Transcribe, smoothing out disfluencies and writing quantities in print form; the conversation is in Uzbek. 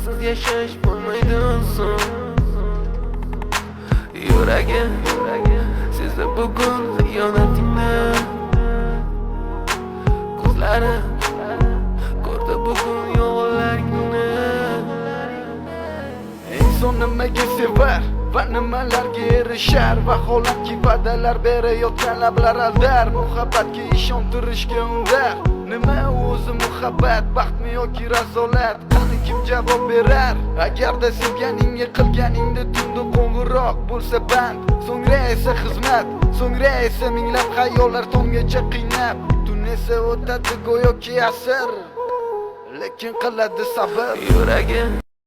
sensiz yashash bo'lmaydi uzun. Yuragi sezdi bugun xiyonatingni, ko'zlari ko'rdi bugun yolg'onlaringni. Inson nimaga sevar va nimalarga erishar? Vaholanki va'dalar berayotgan lablar aldar, muhabbatga ishontirishga undar. Nima o'zi muhabbat, baxtmi yoki razolat? Qani kim javob berar? Agarda sevganingga qilganingda tunda qo'ng'iroq bo'lsa band, so'ngra esa xizmat, so'ngra esa minglab xayollar tonggacha qiynab, tun esa o'tadi go'yoki asr, lekin qiladi sabr. Yuragi